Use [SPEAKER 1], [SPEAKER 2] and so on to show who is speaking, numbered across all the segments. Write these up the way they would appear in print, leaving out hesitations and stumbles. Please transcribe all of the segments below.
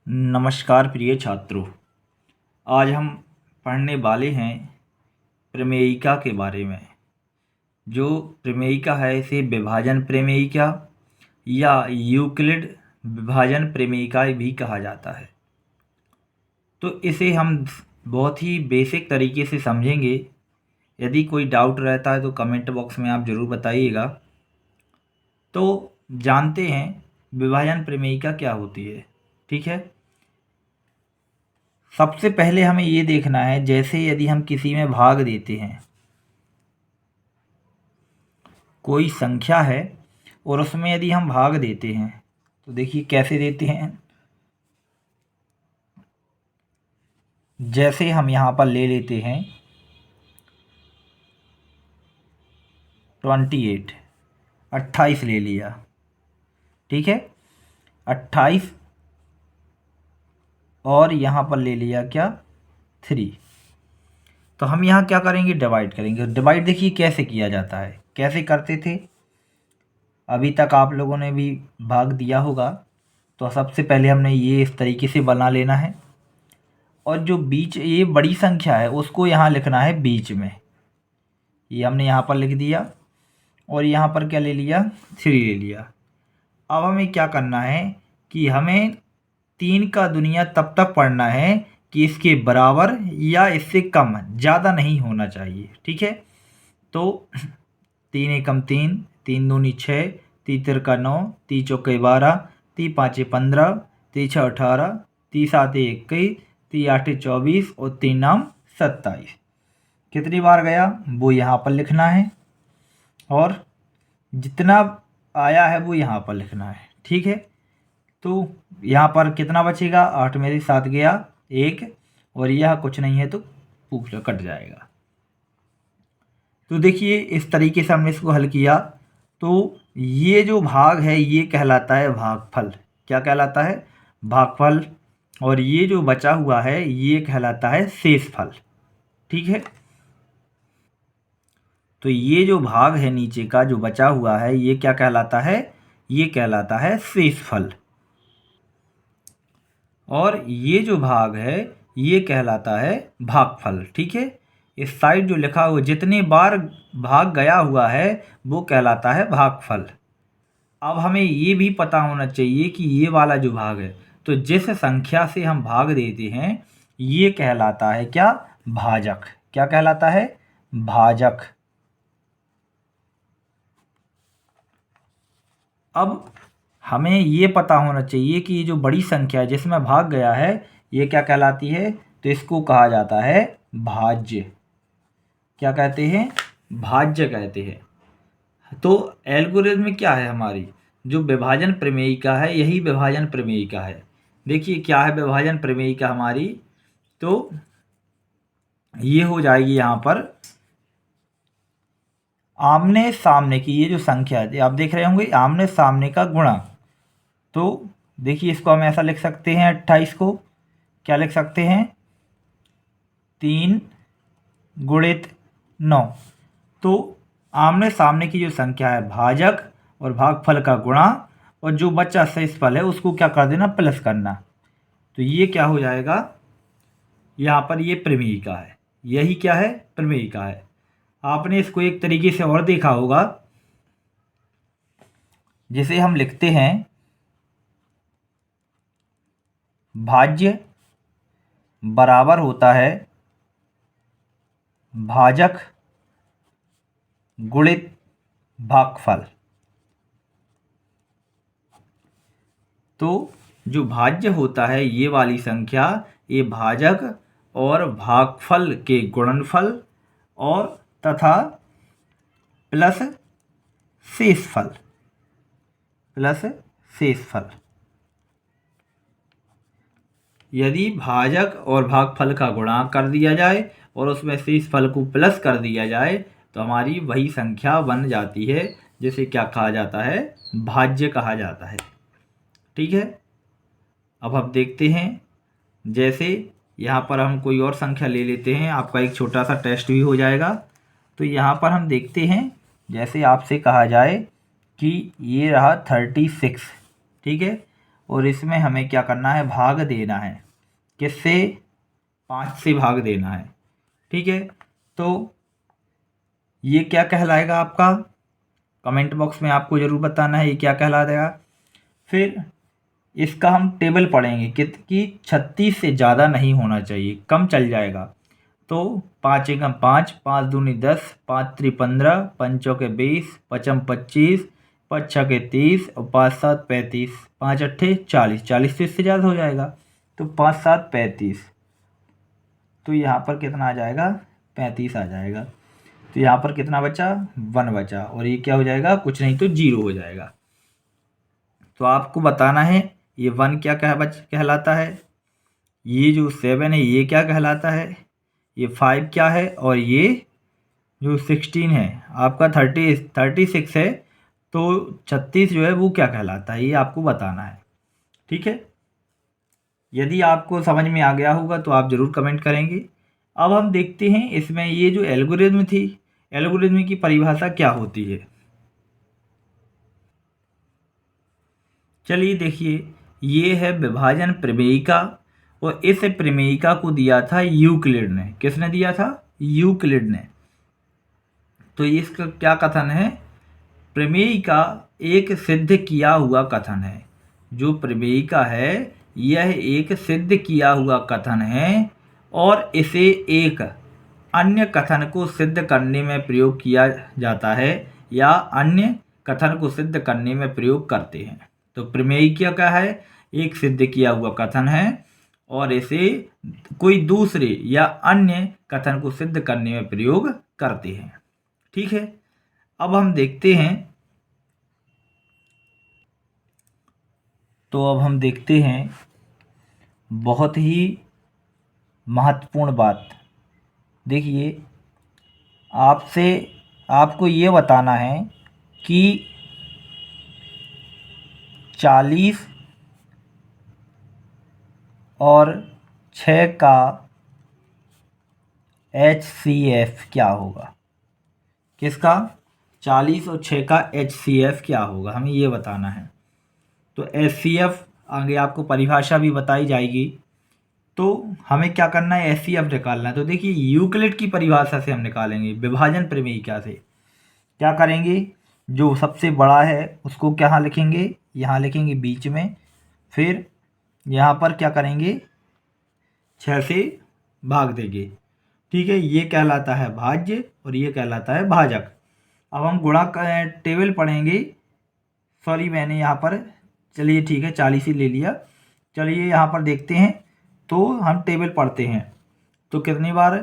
[SPEAKER 1] नमस्कार प्रिय छात्रों, आज हम पढ़ने वाले हैं प्रमेयिका के बारे में। जो प्रमेयिका है इसे विभाजन प्रमेयिका या यूक्लिड विभाजन प्रमेयिका भी कहा जाता है। तो इसे हम बहुत ही बेसिक तरीके से समझेंगे। यदि कोई डाउट रहता है तो कमेंट बॉक्स में आप ज़रूर बताइएगा। तो जानते हैं विभाजन प्रमेयिका क्या होती है। ठीक है, सबसे पहले हमें ये देखना है, जैसे यदि हम किसी में भाग देते हैं, कोई संख्या है और उसमें यदि हम भाग देते हैं तो देखिए कैसे देते हैं। जैसे हम यहाँ पर ले लेते हैं 28, 28 ले लिया। ठीक है, 28 और यहाँ पर ले लिया क्या 3। तो हम यहाँ क्या करेंगे, डिवाइड करेंगे। डिवाइड देखिए कैसे किया जाता है, कैसे करते थे। अभी तक आप लोगों ने भी भाग दिया होगा। तो सबसे पहले हमने ये इस तरीके से बना लेना है और जो बीच ये बड़ी संख्या है उसको यहाँ लिखना है बीच में। ये हमने यहाँ पर लिख दिया और यहाँ पर क्या ले लिया 3 ले लिया। अब हमें क्या करना है कि हमें 3 का दुनिया तब तक पढ़ना है कि इसके बराबर या इससे कम, ज़्यादा नहीं होना चाहिए। ठीक है, तो 3 एकम 3, 3 दूनी 6, 3 तिरका 9, 3 चौके 12, 3 पाँचे 15, 3 छः 18, 3 साते 21, 3 आठे 24 और 3 नाम 27। कितनी बार गया वो यहाँ पर लिखना है और जितना आया है वो यहाँ पर लिखना है। ठीक है, तो यहाँ पर कितना बचेगा, 8 मेरे साथ गया 1 और यह कुछ नहीं है तो पूरा कट जाएगा। तो देखिए इस तरीके से हमने इसको हल किया। तो ये जो भाग है ये कहलाता है भागफल। क्या कहलाता है, भागफल। और ये जो बचा हुआ है ये कहलाता है शेषफल। ठीक है, तो ये जो भाग है नीचे का जो बचा हुआ है ये क्या कहलाता है, ये कहलाता है शेषफल। और ये जो भाग है ये कहलाता है भागफल। ठीक है, इस साइड जो लिखा हुआ जितने बार भाग गया हुआ है वो कहलाता है भागफल। अब हमें ये भी पता होना चाहिए कि ये वाला जो भाग है, तो जिस संख्या से हम भाग देते हैं ये कहलाता है क्या, भाजक। क्या कहलाता है, भाजक। अब हमें ये पता होना चाहिए कि ये जो बड़ी संख्या है जिसमें भाग गया है ये क्या कहलाती है, तो इसको कहा जाता है भाज्य। क्या कहते हैं, भाज्य कहते हैं। तो एल्गोरिथम में क्या है, हमारी जो विभाजन प्रमेयिका है यही विभाजन प्रमेयिका है। देखिए क्या है विभाजन प्रमेयिका हमारी, तो ये हो जाएगी यहाँ पर आमने सामने की ये जो संख्या है आप देख रहे होंगे, आमने सामने का गुणा। तो देखिए इसको हम ऐसा लिख सकते हैं, 28 को क्या लिख सकते हैं, 3 गुणित 9। तो आमने सामने की जो संख्या है भाजक और भागफल का गुणा और जो बचा शेषफल है उसको क्या कर देना, प्लस करना। तो ये क्या हो जाएगा, यहाँ पर ये प्रमेयिका है। यही क्या है, प्रमेयिका है। आपने इसको एक तरीके से और देखा होगा, जिसे हम लिखते हैं भाज्य बराबर होता है भाजक गुणित भागफल। तो जो भाज्य होता है ये वाली संख्या, ये भाजक और भागफल के गुणनफल और तथा प्लस शेषफल, प्लस शेषफल। यदि भाजक और भागफल का गुणा कर दिया जाए और उसमें शेषफल को प्लस कर दिया जाए तो हमारी वही संख्या बन जाती है, जिसे क्या कहा जाता है, भाज्य कहा जाता है। ठीक है, अब हम देखते हैं, जैसे यहाँ पर हम कोई और संख्या ले लेते हैं, आपका एक छोटा सा टेस्ट भी हो जाएगा। तो यहाँ पर हम देखते हैं, जैसे आपसे कहा जाए कि ये रहा 36। ठीक है, और इसमें हमें क्या करना है, भाग देना है। किससे? 5 से भाग देना है। ठीक है, तो ये क्या कहलाएगा आपका? कमेंट बॉक्स में आपको ज़रूर बताना है ये क्या कहला देगा। फिर इसका हम टेबल पढ़ेंगे कि 36 से ज़्यादा नहीं होना चाहिए, कम चल जाएगा। तो 5 एकम 5, 5 दूनी 10, 5 त्री 15, 5 चौके 20, 5 25, 5 छके 30 और 5 7 35, 5 अट्ठे 40, 40 से इससे ज़्यादा हो जाएगा। तो 5 7 35, तो यहाँ पर कितना आ जाएगा? 35 आ जाएगा। तो यहाँ पर कितना बचा? 1 बचा, और ये क्या हो जाएगा? कुछ नहीं तो 0 हो जाएगा। तो आपको बताना है ये 1 क्या कहलाता है, ये जो 7 है ये क्या कहलाता है, ये 5 क्या है, और ये जो 16 है आपका 36 है, तो 36 जो है वो क्या कहलाता है, ये आपको बताना है। ठीक है, यदि आपको समझ में आ गया होगा तो आप ज़रूर कमेंट करेंगे। अब हम देखते हैं इसमें ये जो एल्गोरिज्म थी, एल्गोरिज्म की परिभाषा क्या होती है। चलिए देखिए, ये है विभाजन प्रमेयिका, और इस प्रमेयिका को दिया था यूक्लिड ने। किसने दिया था? यूक्लिड ने। तो इसका क्या कथन है? प्रमेयिका एक सिद्ध किया हुआ कथन है। जो प्रमेयिका है यह एक सिद्ध किया हुआ कथन है, और इसे एक अन्य कथन को सिद्ध करने में प्रयोग किया जाता है, या अन्य कथन को सिद्ध करने में प्रयोग करते हैं। तो प्रमेयिका क्या है? एक सिद्ध किया हुआ कथन है, और इसे कोई दूसरे या अन्य कथन को सिद्ध करने में प्रयोग करते हैं। ठीक है, अब हम देखते हैं, बहुत ही महत्वपूर्ण बात। देखिए, आपको ये बताना है कि 40 और 6 का HCF क्या होगा। किसका? 40 और 6 का HCF क्या होगा, हमें ये बताना है। तो HCF आगे आपको परिभाषा भी बताई जाएगी। तो हमें क्या करना है? HCF निकालना है। तो देखिए, यूक्लिड की परिभाषा से हम निकालेंगे, विभाजन प्रमेयिका से। क्या करेंगे? जो सबसे बड़ा है उसको क्या लिखेंगे? यहाँ लिखेंगे बीच में। फिर यहाँ पर क्या करेंगे? 6 से भाग देंगे। ठीक है, ये कहलाता है भाज्य और ये कहलाता है भाजक। अब हम गुणा टेबल पढ़ेंगे। सॉरी, मैंने यहाँ पर, चलिए ठीक है 40 ही ले लिया। चलिए यहाँ पर देखते हैं, तो हम टेबल पढ़ते हैं। तो कितनी बार?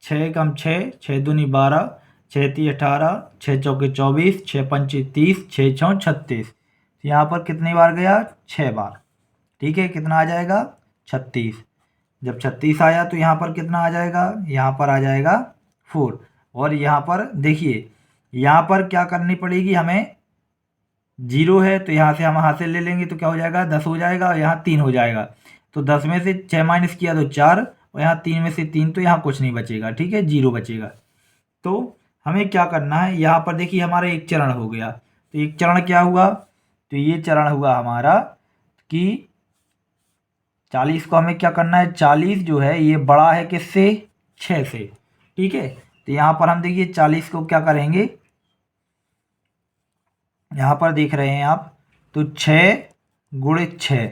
[SPEAKER 1] 6 कम 6, 6 दूनी 12, 6 ती 18, 6 चौके 24, 6 पंचे 30, 6 छः 36। यहाँ पर कितनी बार गया? 6 बार। ठीक है, कितना आ जाएगा? 36। जब 36 आया तो यहाँ पर कितना आ जाएगा? यहाँ पर आ जाएगा 4। और यहाँ पर देखिए, यहाँ पर क्या करनी पड़ेगी हमें? 0 है तो यहाँ से हम हासिल ले लेंगे, तो क्या हो जाएगा? 10 हो जाएगा, और यहाँ 3 हो जाएगा। तो 10 में से 6 माइनस किया तो 4, और यहाँ 3 में से 3, तो यहाँ कुछ नहीं बचेगा। ठीक है, 0 बचेगा। तो हमें क्या करना है? यहाँ पर देखिए हमारा एक चरण हो गया। तो एक चरण क्या हुआ? तो ये चरण हुआ हमारा कि 40 को हमें क्या करना है? 40 जो है ये बड़ा है किससे? 6 से। ठीक है, तो यहाँ पर हम देखिए 40 को क्या करेंगे, यहाँ पर देख रहे हैं आप, तो 6 गुणित 6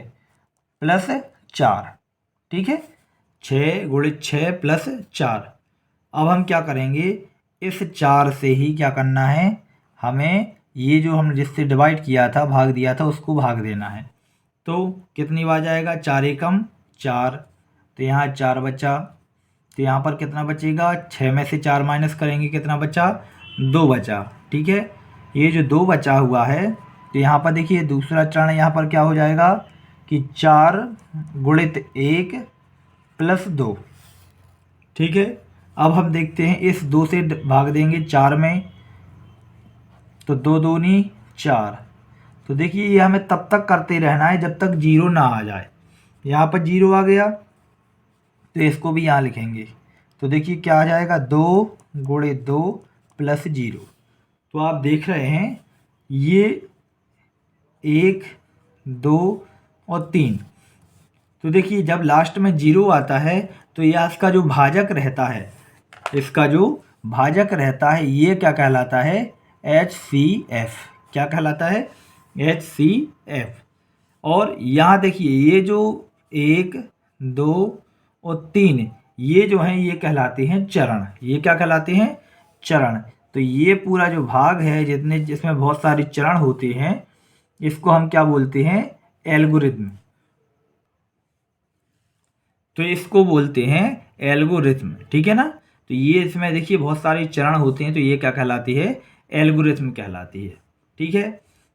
[SPEAKER 1] प्लस 4। ठीक है, 6 गुणित 6 प्लस 4। अब हम क्या करेंगे? इस 4 से ही क्या करना है हमें? ये जो हम जिससे डिवाइड किया था, भाग दिया था, उसको भाग देना है। तो कितनी बार जाएगा? 4 एकम 4, तो यहाँ 4 बचा। तो यहाँ पर कितना बचेगा? 6 में से 4 माइनस करेंगे, कितना बचा? 2 बचा। ठीक है, ये जो 2 बचा हुआ है, तो यहाँ पर देखिए दूसरा चरण यहाँ पर क्या हो जाएगा कि 4 गुणित 1 प्लस 2। ठीक है, अब हम देखते हैं, इस 2 से भाग देंगे 4 में, तो 2 दूनी 4। तो देखिए ये हमें तब तक करते रहना है जब तक 0 ना आ जाए। यहाँ पर 0 आ गया, तो इसको भी यहाँ लिखेंगे। तो देखिए क्या आ जाएगा? 2 गुणित 2 प्लस 0। तो आप देख रहे हैं ये 1 2 और 3। तो देखिए जब लास्ट में 0 आता है तो यह इसका जो भाजक रहता है, इसका जो भाजक रहता है ये क्या कहलाता है, HCF। क्या कहलाता है, HCF। और यहाँ देखिए ये जो 1, 2 और 3 ये जो हैं ये कहलाते हैं चरण। ये क्या कहलाते हैं, चरण। तो ये पूरा जो भाग है जिसमें बहुत सारे चरण होते हैं इसको हम क्या बोलते हैं, एल्गोरिथम। तो इसको बोलते हैं एल्गोरिथम, ठीक है ना। तो ये इसमें देखिए बहुत सारे चरण होते हैं तो ये क्या कहलाती है, एल्गोरिथम कहलाती है, ठीक है।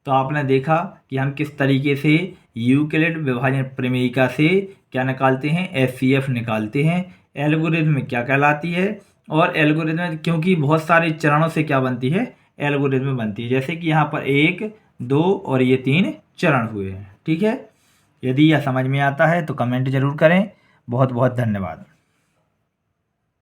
[SPEAKER 1] तो आपने देखा कि हम किस तरीके से यूक्लिड विभाजन प्रमेयिका से क्या निकालते हैं, HCF निकालते हैं। एल्गोरिथम क्या कहलाती है, और एल्गोरिथम क्योंकि बहुत सारे चरणों से क्या बनती है, एल्गोरिथम बनती है। जैसे कि यहाँ पर 1, 2 और ये 3 चरण हुए हैं, ठीक है। यदि यह समझ में आता है तो कमेंट जरूर करें। बहुत बहुत धन्यवाद।